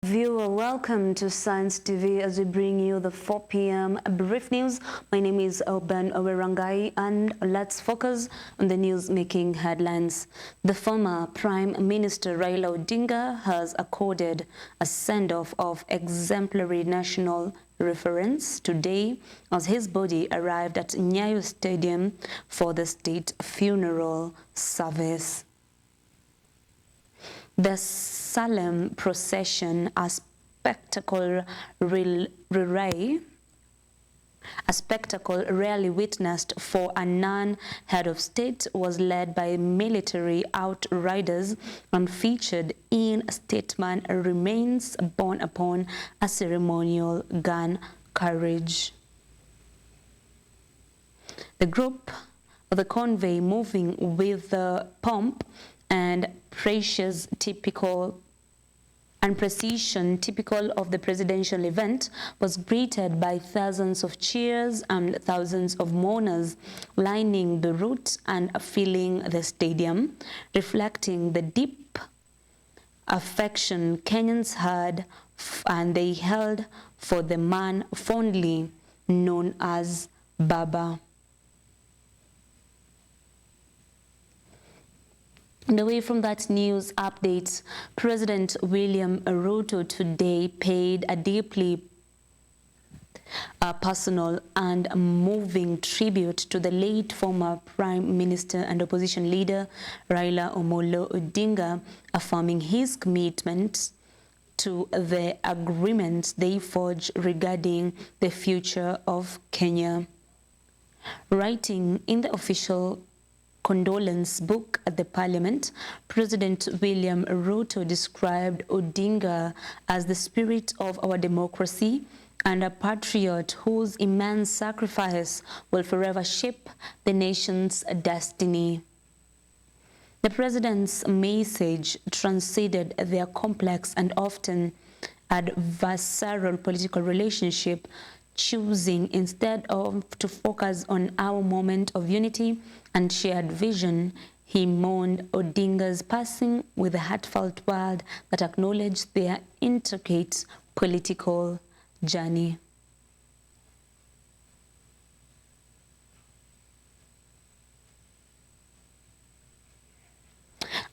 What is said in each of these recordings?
Viewer, welcome to Science TV as we bring you the 4 p.m. brief news. My name is Ben Owerangai and let's focus on the news-making headlines. The former Prime Minister Raila Odinga has accorded a send-off of exemplary national reverence today as his body arrived at Nyayo Stadium for the state funeral service. The solemn procession, a spectacle rarely witnessed for a non-head of state, was led by military outriders and featured in statesman remains borne upon a ceremonial gun carriage. The group of the convoy moving with the pomp and procession typical of the presidential event was greeted by thousands of cheers and thousands of mourners lining the route and filling the stadium, reflecting the deep affection Kenyans had and they held for the man fondly known as Baba. And away from that news update, President William Ruto today paid a deeply personal and moving tribute to the late former Prime Minister and opposition leader Raila Odinga, affirming his commitment to the agreements they forged regarding the future of Kenya. Writing in the official condolence book at the parliament, President William Ruto described Odinga as the spirit of our democracy and a patriot whose immense sacrifice will forever shape the nation's destiny. The president's message transcended their complex and often adversarial political relationship, choosing instead to focus on our moment of unity and shared vision. He mourned Odinga's passing with a heartfelt word that acknowledged their intricate political journey.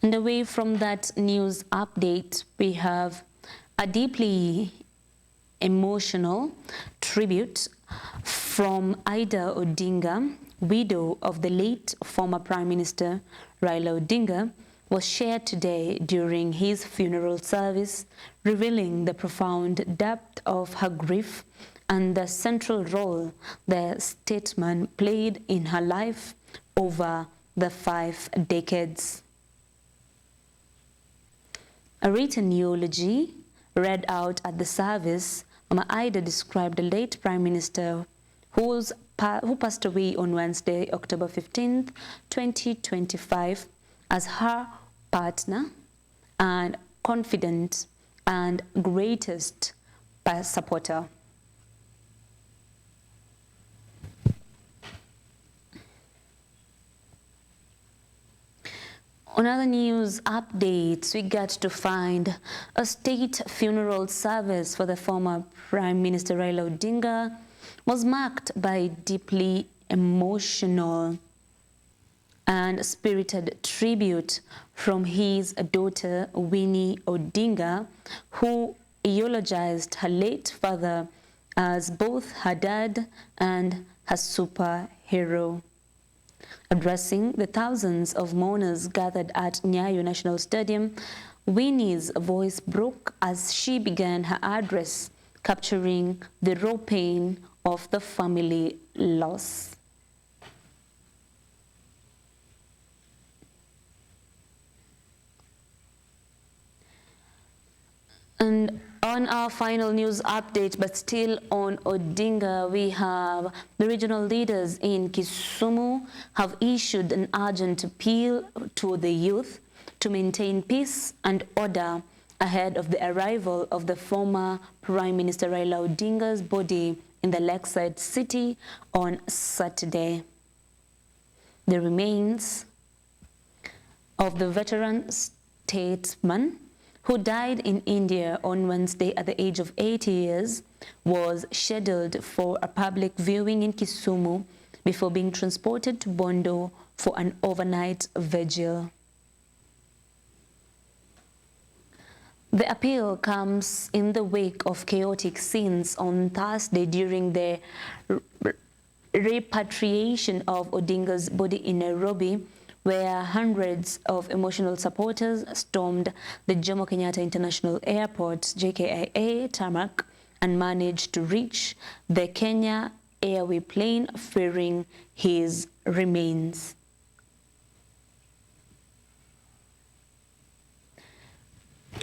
And away from that news update, we have a deeply emotional tribute from Ida Odinga, widow of the late former Prime Minister Raila Odinga, was shared today during his funeral service, revealing the profound depth of her grief and the central role the statesman played in her life over the 5 decades. A written eulogy read out at the service, Mama Ida described the late Prime Minister who passed away on Wednesday, October 15th, 2025, as her partner and confidant and greatest supporter. On other news updates, we got to find a state funeral service for the former Prime Minister Raila Odinga was marked by deeply emotional and spirited tribute from his daughter Winnie Odinga, who eulogized her late father as both her dad and her superhero. Addressing the thousands of mourners gathered at Nyayo National Stadium, Winnie's voice broke as she began her address, capturing the raw pain of the family loss. And on our final news update, but still on Odinga, we have the regional leaders in Kisumu have issued an urgent appeal to the youth to maintain peace and order ahead of the arrival of the former Prime Minister Raila Odinga's body in the lakeside city on Saturday. The remains of the veteran statesman who died in India on Wednesday at the age of 80 years, was scheduled for a public viewing in Kisumu before being transported to Bondo for an overnight vigil. The appeal comes in the wake of chaotic scenes on Thursday during the repatriation of Odinga's body in Nairobi, where hundreds of emotional supporters stormed the Jomo Kenyatta International Airport (JKIA) tarmac and managed to reach the Kenya Airway plane ferrying his remains.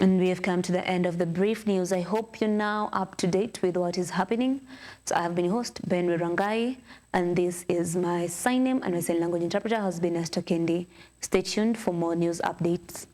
And we have come to the end of the brief news. I hope you're now up to date with what is happening. So I have been your host, Ben Rangai, and this is my sign name, and my sign language interpreter has been Esther Kendi. Stay tuned for more news updates.